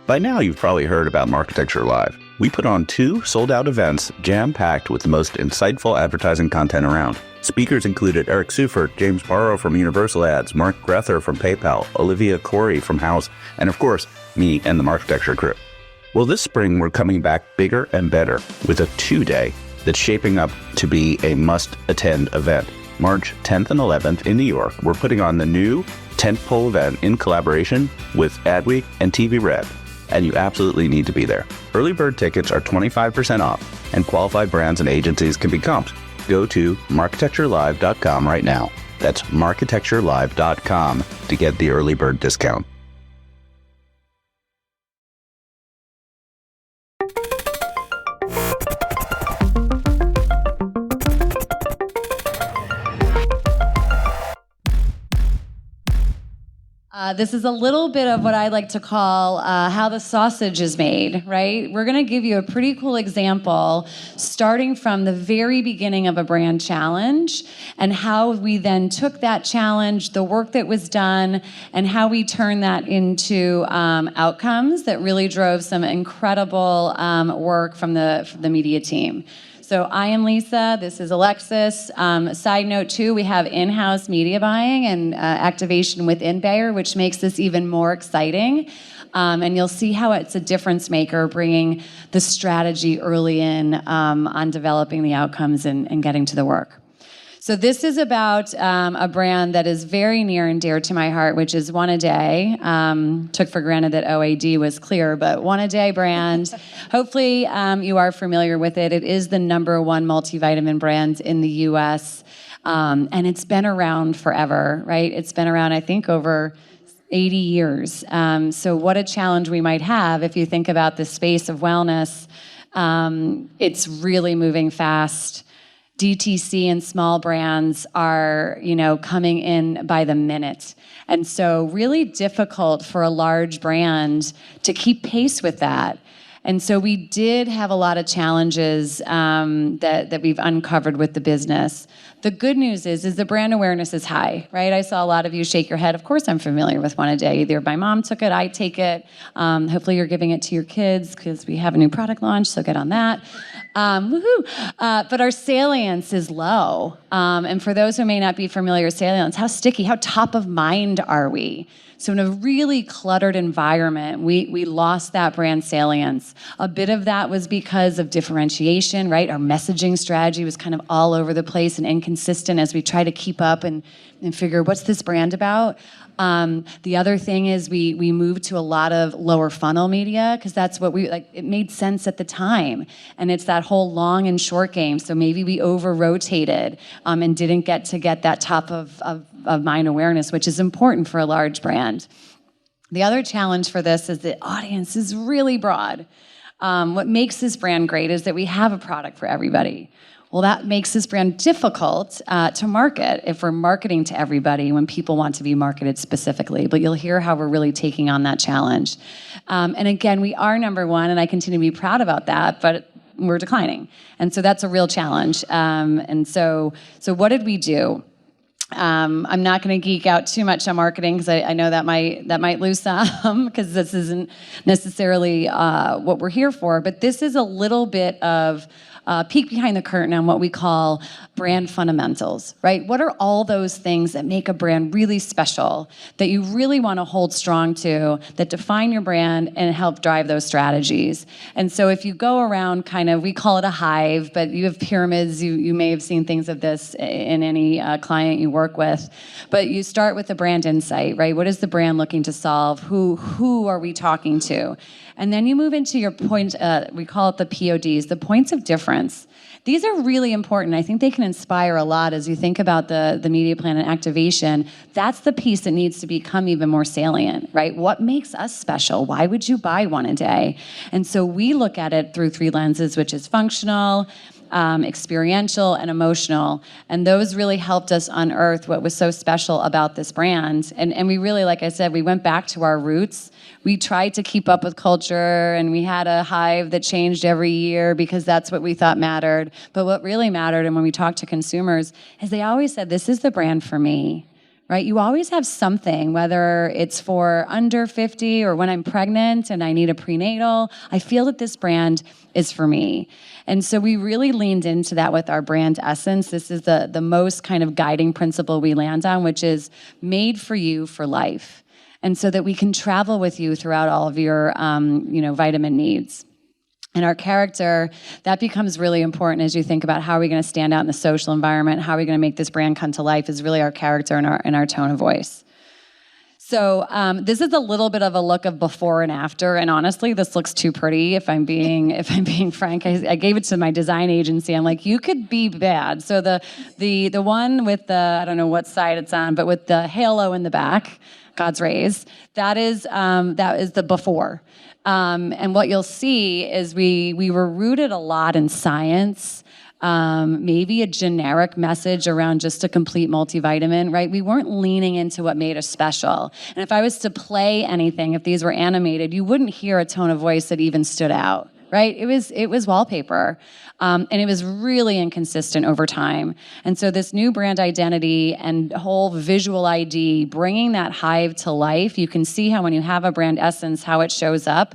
By now, you've probably heard about Marketecture Live. We put on 2 sold-out events jam-packed with the most insightful advertising content around. Speakers included Eric Seufert, James Barrow from Universal Ads, Mark Grether from PayPal, Olivia Corey from House, and of course, me and the Marketecture crew. Well, this spring, we're coming back bigger and better with a 2-day that's shaping up to be a must-attend event. March 10th and 11th in New York, we're putting on the new tentpole event in collaboration with Adweek and TV Red, and you absolutely need to be there. Early bird tickets are 25% off, and qualified brands and agencies can be comped. Go to marketecturelive.com right now. That's marketecturelive.com to get the early bird discount. This is a little bit of what I like to call how the sausage is made, right? We're going to give you a pretty cool example starting from the very beginning of a brand challenge and how we then took that challenge, the work that was done, and how we turned that into outcomes that really drove some incredible work from the media team. So I am Lisa, this is Alexis. Side note too, we have in-house media buying and activation within Bayer, which makes this even more exciting. And you'll see how it's a difference maker, bringing the strategy early in on developing the outcomes and getting to the work. So this is about a brand that is very near and dear to my heart, which is One A Day. Took for granted that OAD was clear, but One A Day brand. Hopefully you are familiar with it. It is the #1 multivitamin brand in the US, and it's been around forever, right? It's been around, I think, over 80 years. So what a challenge we might have if you think about the space of wellness. It's really moving fast. DTC and small brands are, coming in by the minute. And so really difficult for a large brand to keep pace with that. And so we did have a lot of challenges that we've uncovered with the business. The good news is the brand awareness is high, right? I saw a lot of you shake your head. Of course I'm familiar with One A Day. Either my mom took it, I take it. Hopefully you're giving it to your kids because we have a new product launch, so get on that. But our salience is low. And for those who may not be familiar with salience, how sticky, how top of mind are we? So in a really cluttered environment, we lost that brand salience. A bit of that was because of differentiation, right? Our messaging strategy was kind of all over the place and inconsistent as we try to keep up and figure, what's this brand about? The other thing is we moved to a lot of lower funnel media because that's what it made sense at the time. And it's that whole long and short game. So maybe we over-rotated and didn't get that top of mind awareness, which is important for a large brand. The other challenge for this is the audience is really broad. What makes this brand great is that we have a product for everybody. Well, that makes this brand difficult to market if we're marketing to everybody when people want to be marketed specifically. But you'll hear how we're really taking on that challenge. And again, we are #1, and I continue to be proud about that, but we're declining. And so that's a real challenge. And so what did we do? I'm not going to geek out too much on marketing because I know that might lose some because this isn't necessarily what we're here for. But this is a little bit of peek behind the curtain on what we call brand fundamentals, right? What are all those things that make a brand really special, that you really want to hold strong to, that define your brand and help drive those strategies? And so if you go around we call it a hive, but you have pyramids, you may have seen things of this in any client you work with. But you start with the brand insight, right? What is the brand looking to solve? Who are we talking to? And then you move into your point, we call it the PODs, the points of difference. These are really important. I think they can inspire a lot as you think about the media plan and activation. That's the piece that needs to become even more salient, right? What makes us special? Why would you buy One A Day? And so we look at it through 3 lenses, which is functional, experiential, and emotional. And those really helped us unearth what was so special about this brand. And we really, like I said, we went back to our roots. We tried to keep up with culture, and we had a hive that changed every year because that's what we thought mattered. But what really mattered, and when we talked to consumers, is they always said, this is the brand for me. right? You always have something, whether it's for under 50 or when I'm pregnant and I need a prenatal. I feel that this brand is for me. And so we really leaned into that with our brand essence. This is the most kind of guiding principle we land on, which is made for you for life. And so that we can travel with you throughout all of your vitamin needs. And our character, that becomes really important as you think about how are we going to stand out in the social environment, how are we going to make this brand come to life, is really our character and our tone of voice. So this is a little bit of a look of before and after, and honestly, this looks too pretty. If I'm being frank, I gave it to my design agency. I'm like, you could be bad. So the one with the, I don't know what side it's on, but with the halo in the back, God's rays, that is the before. And what you'll see is we were rooted a lot in science, maybe a generic message around just a complete multivitamin, right? We weren't leaning into what made us special. And if I was to play anything, if these were animated, you wouldn't hear a tone of voice that even stood out, right? It was wallpaper. And it was really inconsistent over time. And so this new brand identity and whole visual ID, bringing that hive to life, you can see how when you have a brand essence, how it shows up.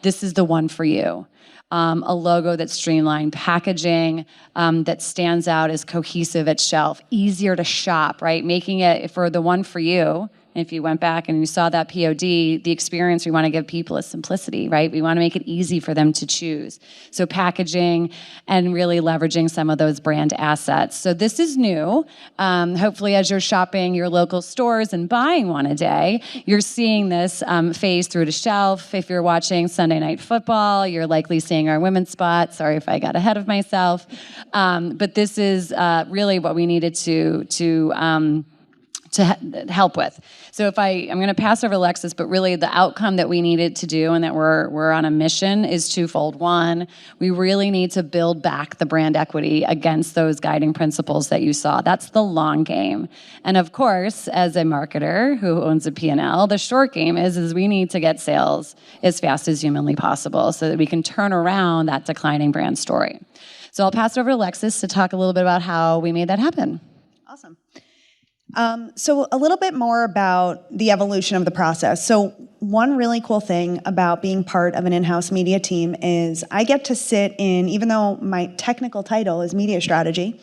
This is the one for you. A logo that's streamlined, packaging that stands out as cohesive at shelf, easier to shop, right? Making it for the one for you. If you went back and you saw that POD, the experience we want to give people is simplicity, right? We want to make it easy for them to choose. So packaging and really leveraging some of those brand assets. So this is new. Hopefully as you're shopping your local stores and buying one a day, you're seeing this phase through to shelf. If you're watching Sunday Night Football, you're likely seeing our women's spot. Sorry if I got ahead of myself. But this is really what we needed to help with. So I'm going to pass over to Alexis, but really the outcome that we needed to do and that we're on a mission is twofold. One, we really need to build back the brand equity against those guiding principles that you saw. That's the long game. And of course, as a marketer who owns a P&L, the short game is we need to get sales as fast as humanly possible so that we can turn around that declining brand story. So I'll pass it over to Alexis to talk a little bit about how we made that happen. Awesome. So a little bit more about the evolution of the process. So one really cool thing about being part of an in-house media team is I get to sit in, even though my technical title is media strategy,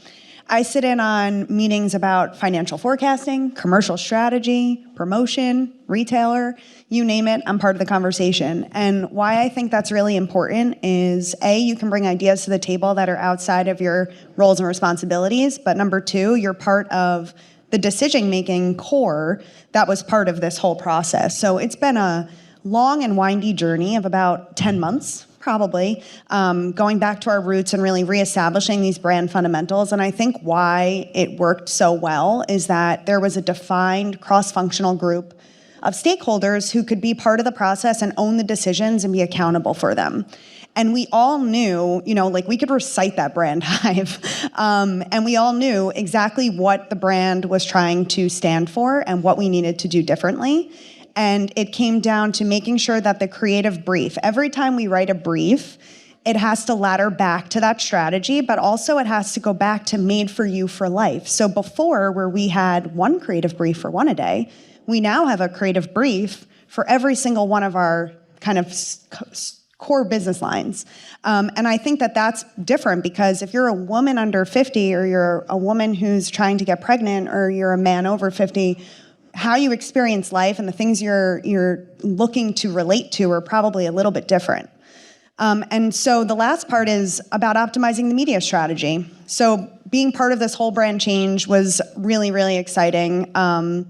I sit in on meetings about financial forecasting, commercial strategy, promotion, retailer, you name it, I'm part of the conversation. And why I think that's really important is A, you can bring ideas to the table that are outside of your roles and responsibilities, but number two, you're part of the decision-making core that was part of this whole process. So it's been a long and windy journey of about 10 months, probably, going back to our roots and really reestablishing these brand fundamentals. And I think why it worked so well is that there was a defined cross-functional group of stakeholders who could be part of the process and own the decisions and be accountable for them. And we all knew, we could recite that brand hive. And we all knew exactly what the brand was trying to stand for and what we needed to do differently. And it came down to making sure that the creative brief, every time we write a brief, it has to ladder back to that strategy, but also it has to go back to made for you for life. So before, where we had one creative brief for one a day, we now have a creative brief for every single one of our kind of core business lines. And I think that that's different because if you're a woman under 50 or you're a woman who's trying to get pregnant or you're a man over 50, how you experience life and the things you're looking to relate to are probably a little bit different. And so the last part is about optimizing the media strategy. So being part of this whole brand change was really, really exciting. And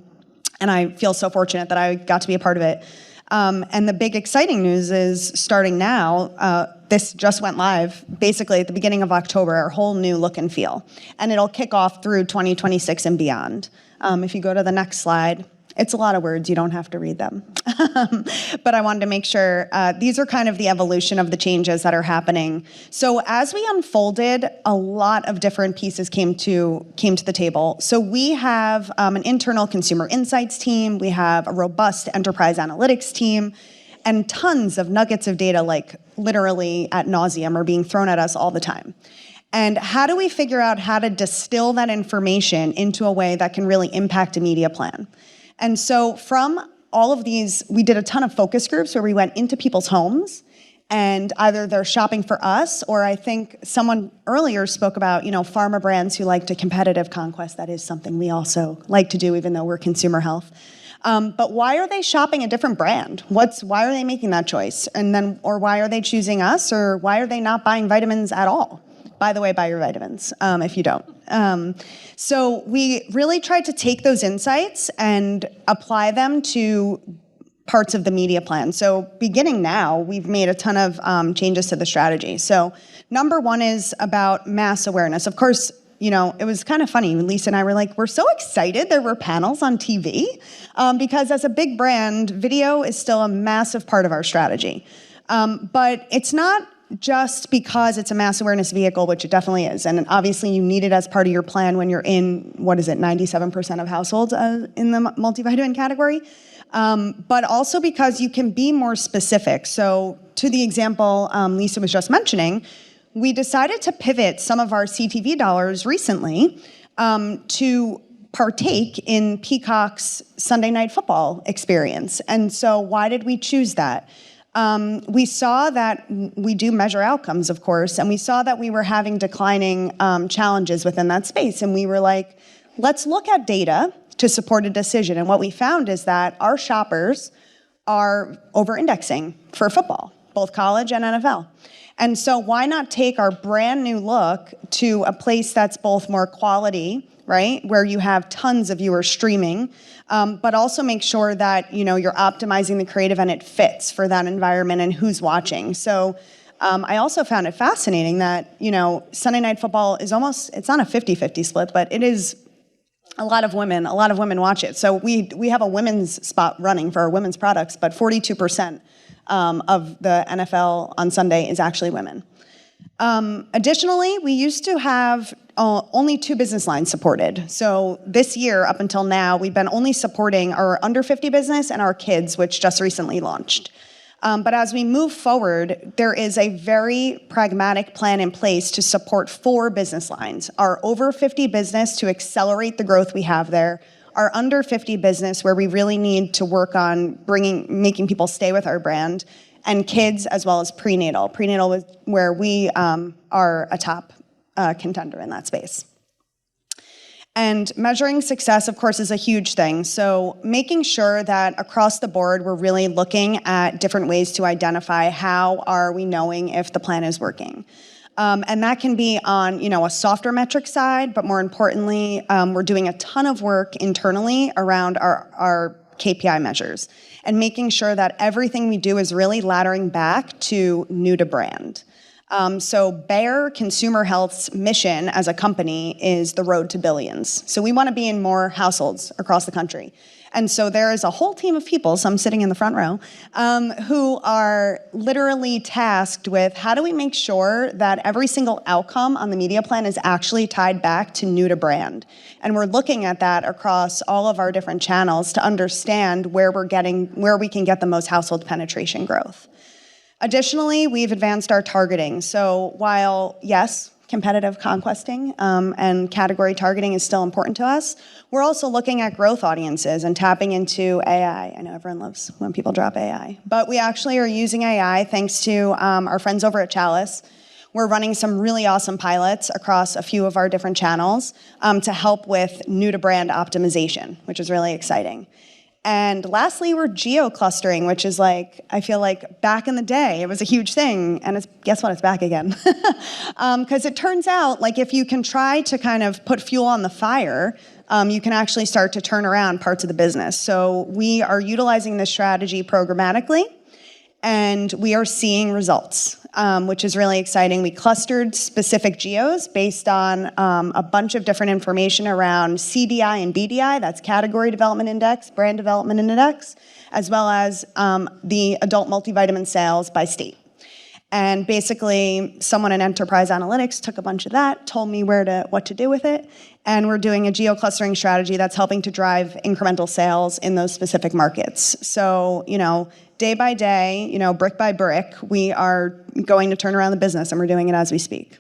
I feel so fortunate that I got to be a part of it. And the big exciting news is starting now, this just went live basically at the beginning of October, our whole new look and feel. And it'll kick off through 2026 and beyond. If you go to the next slide, it's a lot of words, you don't have to read them. But I wanted to make sure, these are kind of the evolution of the changes that are happening. So as we unfolded, a lot of different pieces came to the table. So we have an internal consumer insights team, we have a robust enterprise analytics team, and tons of nuggets of data, like literally ad nauseum, are being thrown at us all the time. And how do we figure out how to distill that information into a way that can really impact a media plan? And so from all of these, we did a ton of focus groups where we went into people's homes, and either they're shopping for us, or I think someone earlier spoke about, pharma brands who like to competitive conquest. That is something we also like to do, even though we're consumer health. But why are they shopping a different brand? Why are they making that choice? Or why are they choosing us? Or why are they not buying vitamins at all? By the way, buy your vitamins if you don't. So we really tried to take those insights and apply them to parts of the media plan. So beginning now, we've made a ton of changes to the strategy. So number one is about mass awareness. Of course, it was kind of funny. Lisa and I were like, we're so excited there were panels on TV because as a big brand, video is still a massive part of our strategy. But it's not just because it's a mass awareness vehicle, which it definitely is. And obviously you need it as part of your plan when you're in, 97% of households in the multivitamin category. But also because you can be more specific. So to the example Lisa was just mentioning, we decided to pivot some of our CTV dollars recently to partake in Peacock's Sunday Night Football experience. And so why did we choose that? We saw that we do measure outcomes, of course, and we saw that we were having declining challenges within that space. And we were like, let's look at data to support a decision. And what we found is that our shoppers are over-indexing for football, both college and NFL. And so why not take our brand new look to a place that's both more quality, right, where you have tons of viewers streaming, but also make sure that you're optimizing the creative and it fits for that environment and who's watching. So I also found it fascinating that Sunday Night Football is it's not a 50-50 split, but it is a lot of women watch it. So we have a women's spot running for our women's products, but 42% of the NFL on Sunday is actually women. Additionally, we used to have only 2 business lines supported. So this year, up until now, we've been only supporting our under 50 business and our kids, which just recently launched. But as we move forward, there is a very pragmatic plan in place to support 4 business lines. Our over 50 business to accelerate the growth we have there, our under 50 business where we really need to work on making people stay with our brand, and kids as well as prenatal. Prenatal is where we are a top contender in that space. And measuring success, of course, is a huge thing. So making sure that across the board, we're really looking at different ways to identify how are we knowing if the plan is working. And that can be on, a softer metric side, but more importantly, we're doing a ton of work internally around our KPI measures and making sure that everything we do is really laddering back to new to brand. So Bayer Consumer Health's mission as a company is the road to billions. So we want to be in more households across the country. And so there is a whole team of people, some sitting in the front row, who are literally tasked with how do we make sure that every single outcome on the media plan is actually tied back to new to brand. And we're looking at that across all of our different channels to understand where we can get the most household penetration growth. Additionally, we've advanced our targeting. So while, yes, competitive conquesting and category targeting is still important to us, we're also looking at growth audiences and tapping into AI. I know everyone loves when people drop AI, but we actually are using AI thanks to our friends over at Chalice. We're running some really awesome pilots across a few of our different channels to help with new-to-brand optimization, which is really exciting. And lastly, we're geo-clustering, which is I feel like back in the day, it was a huge thing, and guess what, it's back again. Because it turns out, if you can try to kind of put fuel on the fire, you can actually start to turn around parts of the business. So we are utilizing this strategy programmatically, and we are seeing results, which is really exciting. We clustered specific geos based on a bunch of different information around CDI and BDI, that's Category Development Index, Brand Development Index, as well as the adult multivitamin sales by state. And basically, someone in Enterprise Analytics took a bunch of that, told me what to do with it, and we're doing a geo-clustering strategy that's helping to drive incremental sales in those specific markets. So, day by day, brick by brick, we are going to turn around the business, and we're doing it as we speak.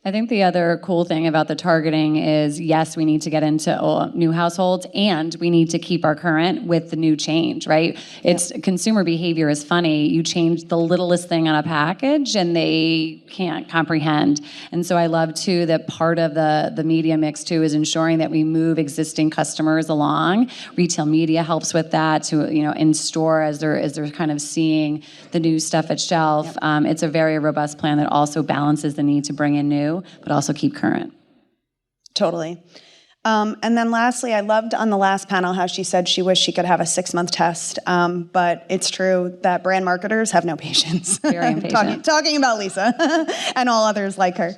I think the other cool thing about the targeting is, yes, we need to get into new households, and we need to keep our current with the new change, right? It's consumer behavior is funny. You change the littlest thing on a package and they can't comprehend. And so I love too that part of the media mix too is ensuring that we move existing customers along. Retail media helps with that to, in store as they're kind of seeing the new stuff at shelf. It's a very robust plan that also balances the need to bring in new, but also keep current. Totally. And then lastly, I loved on the last panel how she said she wished she could have a 6-month test, but it's true that brand marketers have no patience. Very impatient. talking about Lisa and all others like her.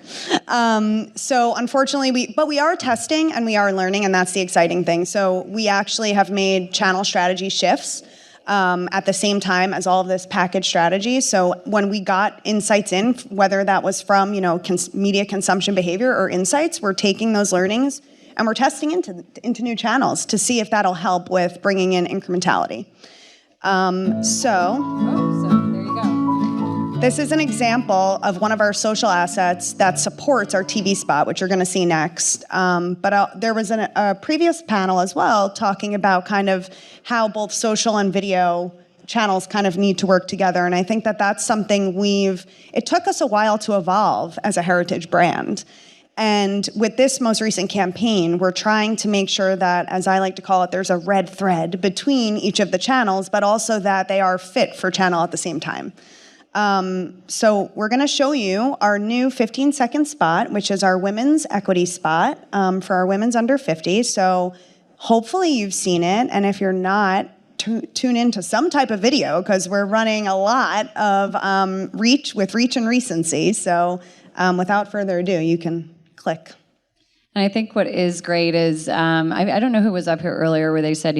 So unfortunately, we are testing and we are learning, and that's the exciting thing. So we actually have made channel strategy shifts at the same time as all of this package strategy. So when we got insights in, whether that was from media consumption behavior or insights, we're taking those learnings and we're testing into new channels to see if that'll help with bringing in incrementality. So there you go. This is an example of one of our social assets that supports our TV spot, which you're going to see next. But there was a previous panel as well talking about kind of how both social and video channels kind of need to work together. And I think that that's something it took us a while to evolve as a heritage brand. And with this most recent campaign, we're trying to make sure that, as I like to call it, there's a red thread between each of the channels, but also that they are fit for channel at the same time. So we're going to show you our new 15-second spot, which is our women's equity spot for our women's under 50. So hopefully you've seen it, and if you're not, tune into some type of video because we're running a lot of reach and recency. So without further ado, you can click. And I think what is great is, I don't know who was up here earlier where they said,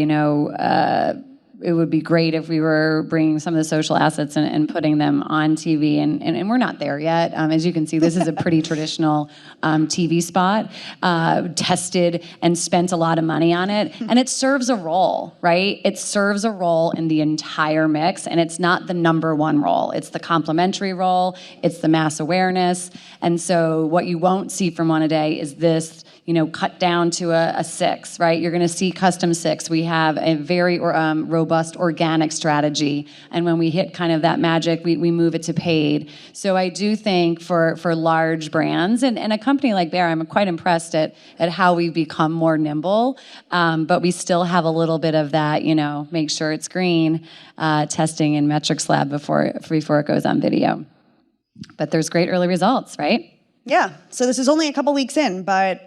it would be great if we were bringing some of the social assets and putting them on TV, and we're not there yet. As you can see, this is a pretty traditional TV spot, tested and spent a lot of money on it, and it serves a role, right? It serves a role in the entire mix, and it's not the number one role. It's the complementary role, it's the mass awareness, and so what you won't see from One A Day is this, cut down to a 6, right? You're going to see custom 6. We have a very robust organic strategy, and when we hit kind of that magic, we move it to paid. So I do think for large brands and a company like Bayer, I'm quite impressed at how we've become more nimble, but we still have a little bit of that, make sure it's green, testing in metrics lab before it goes on video. But there's great early results, right? Yeah, so this is only a couple weeks in, but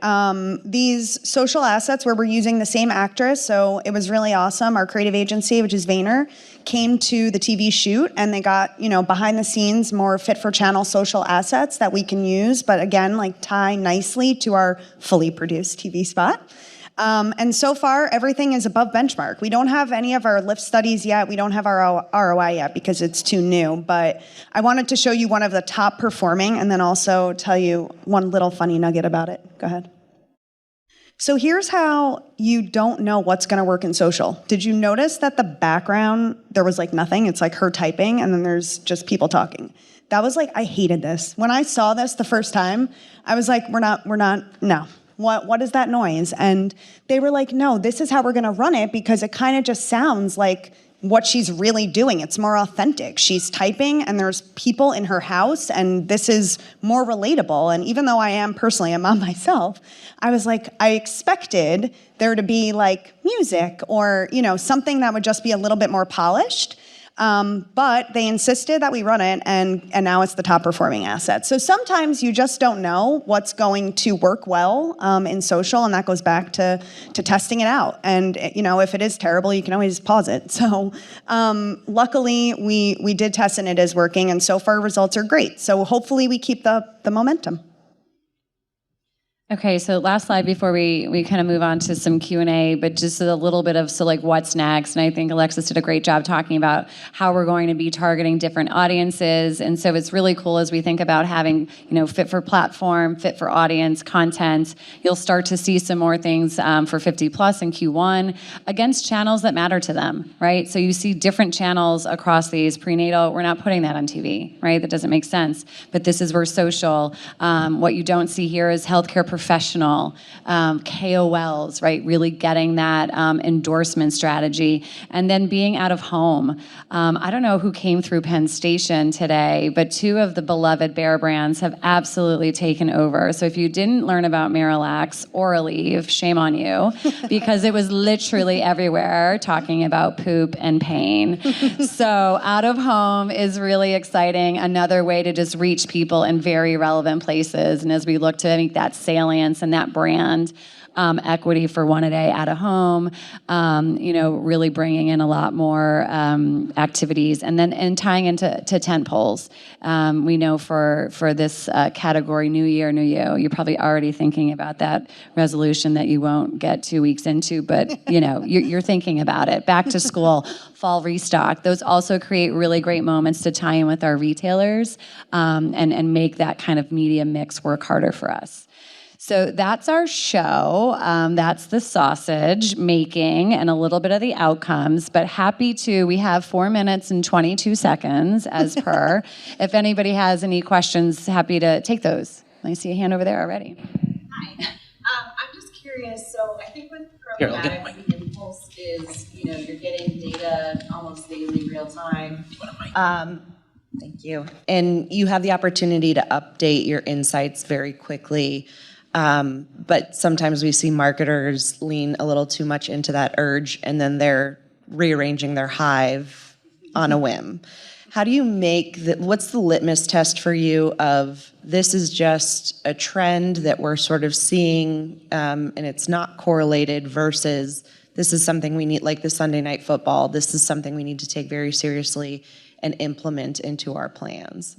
these social assets where we're using the same actress, so it was really awesome. Our creative agency, which is Vayner, came to the TV shoot, and they got, behind the scenes, more fit for channel social assets that we can use, but again, tie nicely to our fully produced TV spot. And so far, everything is above benchmark. We don't have any of our lift studies yet. We don't have our ROI yet because it's too new. But I wanted to show you one of the top performing and then also tell you one little funny nugget about it. Go ahead. So here's how you don't know what's going to work in social. Did you notice that the background, there was nothing? It's her typing, and then there's just people talking. That was I hated this. When I saw this the first time, I was we're not, no. What is that noise? And they were no, this is how we're going to run it because it kind of just sounds like what she's really doing. It's more authentic. She's typing and there's people in her house and this is more relatable. And even though I am personally a mom myself, I was I expected there to be music or, something that would just be a little bit more polished. But they insisted that we run it, and now it's the top performing asset. So sometimes you just don't know what's going to work well in social, and that goes back to testing it out. And if it is terrible, you can always pause it. So luckily, we did test and it is working, and so far results are great. So hopefully we keep the momentum. Okay, so last slide before we kind of move on to some Q&A, but just a little bit of, so like what's next? And I think Alexis did a great job talking about how we're going to be targeting different audiences. And so it's really cool as we think about having, fit for platform, fit for audience content. You'll start to see some more things for 50 plus in Q1 against channels that matter to them, right? So you see different channels across these. Prenatal, we're not putting that on TV, right? That doesn't make sense. But this is where social. What you don't see here is healthcare professional, KOLs, right? Really getting that endorsement strategy. And then being out of home. I don't know who came through Penn Station today, but 2 of the beloved Bear brands have absolutely taken over. So if you didn't learn about Miralax or Aleve, shame on you, because it was literally everywhere talking about poop and pain. So out of home is really exciting. Another way to just reach people in very relevant places. And as we look to make that salient and that brand equity for one a day out of home, really bringing in a lot more activities, and tying into tent poles. We know for this category, New Year, New You, you're probably already thinking about that resolution that you won't get 2 weeks into, but you're thinking about it. Back to school, fall restock. Those also create really great moments to tie in with our retailers and make that kind of media mix work harder for us. So that's our show. That's the sausage making and a little bit of the outcomes, but we have 4 minutes and 22 seconds as per. If anybody has any questions, happy to take those. I see a hand over there already. Hi. I'm just curious, so I think with programmatic the impulse is, you're getting data almost daily, real time. Thank you. And you have the opportunity to update your insights very quickly. But sometimes we see marketers lean a little too much into that urge, and then they're rearranging their hive on a whim. How do you what's the litmus test for you of this is just a trend that we're sort of seeing, and it's not correlated, versus this is something we need, like the Sunday Night Football, this is something we need to take very seriously and implement into our plans?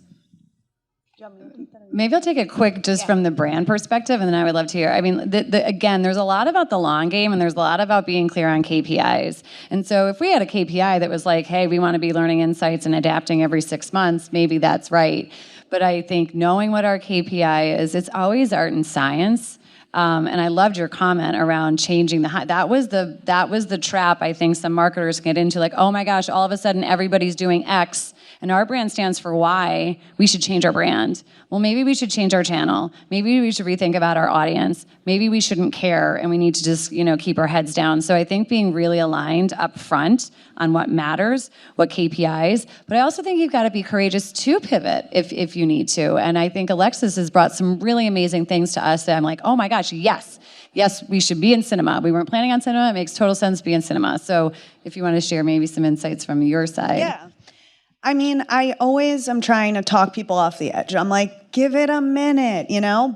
Maybe I'll take it quick just from the brand perspective, and then I would love to hear. I mean, again, there's a lot about the long game, and there's a lot about being clear on KPIs. And so if we had a KPI that was like, hey, we want to be learning insights and adapting every 6 months, maybe that's right. But I think knowing what our KPI is, it's always art and science. And I loved your comment around changing that was the trap I think some marketers get into, like, oh my gosh, all of a sudden everybody's doing X and our brand stands for Y, we should change our brand. Well, maybe we should change our channel. Maybe we should rethink about our audience. Maybe we shouldn't care and we need to just, keep our heads down. So I think being really aligned up front on what matters, what KPIs, but I also think you've got to be courageous to pivot if you need to. And I think Alexis has brought some really amazing things to us that I'm like, oh my gosh, yes, we should be in cinema. We weren't planning on cinema. It makes total sense to be in cinema. So if you want to share maybe some insights from your side. Yeah. I mean, I always am trying to talk people off the edge. I'm like, give it a minute,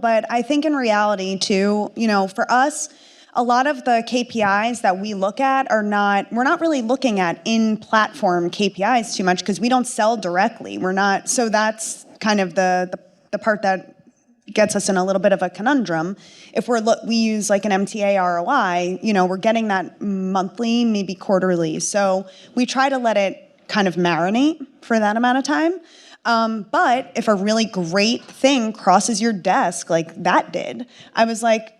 But I think in reality, too, for us, a lot of the KPIs that we look at we're not really looking at in-platform KPIs too much because we don't sell directly. So that's kind of the part that gets us in a little bit of a conundrum. If we use like an MTA ROI, we're getting that monthly, maybe quarterly. So we try to let it kind of marinate for that amount of time. But if a really great thing crosses your desk, like that did, I was like,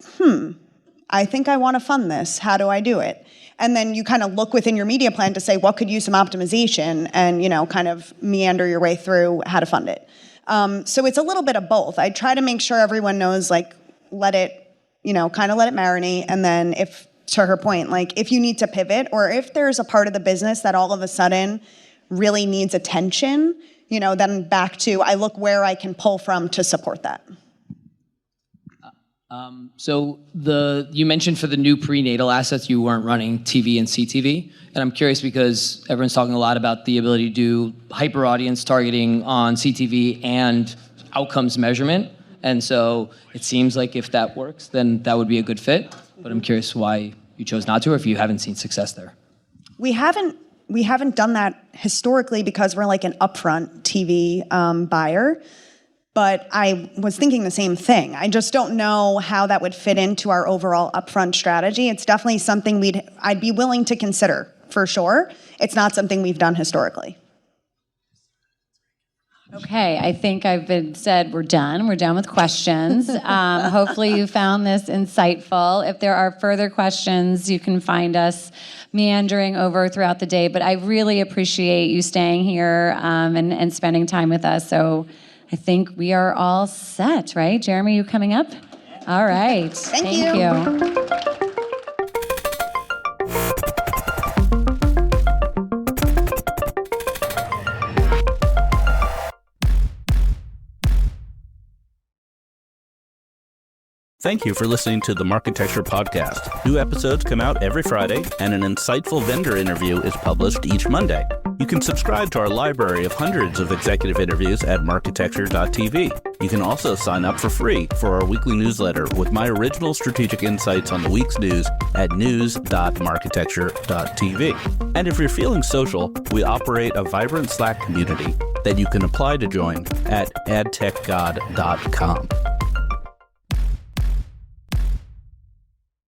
I think I want to fund this. How do I do it? And then you kind of look within your media plan to say, what could use some optimization, and, kind of meander your way through how to fund it. So it's a little bit of both. I try to make sure everyone knows, like, let it marinate. And then to her point, like, if you need to pivot, or if there's a part of the business that all of a sudden really needs attention, then back to, I look where I can pull from to support that. So you mentioned for the new prenatal assets, you weren't running TV and CTV. And I'm curious because everyone's talking a lot about the ability to do hyper audience targeting on CTV and outcomes measurement. And so it seems like if that works, then that would be a good fit. But I'm curious why you chose not to, or if you haven't seen success there. We haven't done that historically because we're like an upfront TV buyer. But I was thinking the same thing. I just don't know how that would fit into our overall upfront strategy. It's definitely something I'd be willing to consider, for sure. It's not something we've done historically. Okay, I think we're done. We're done with questions. Hopefully you found this insightful. If there are further questions, you can find us meandering over throughout the day. But I really appreciate you staying here and spending time with us. So I think we are all set, right? Jeremy, you coming up? All right. Thank you. Thank you for listening to the Marketecture podcast. New episodes come out every Friday, and an insightful vendor interview is published each Monday. You can subscribe to our library of hundreds of executive interviews at marketecture.tv. You can also sign up for free for our weekly newsletter with my original strategic insights on the week's news at news.marketecture.tv. And if you're feeling social, we operate a vibrant Slack community that you can apply to join at adtechgod.com.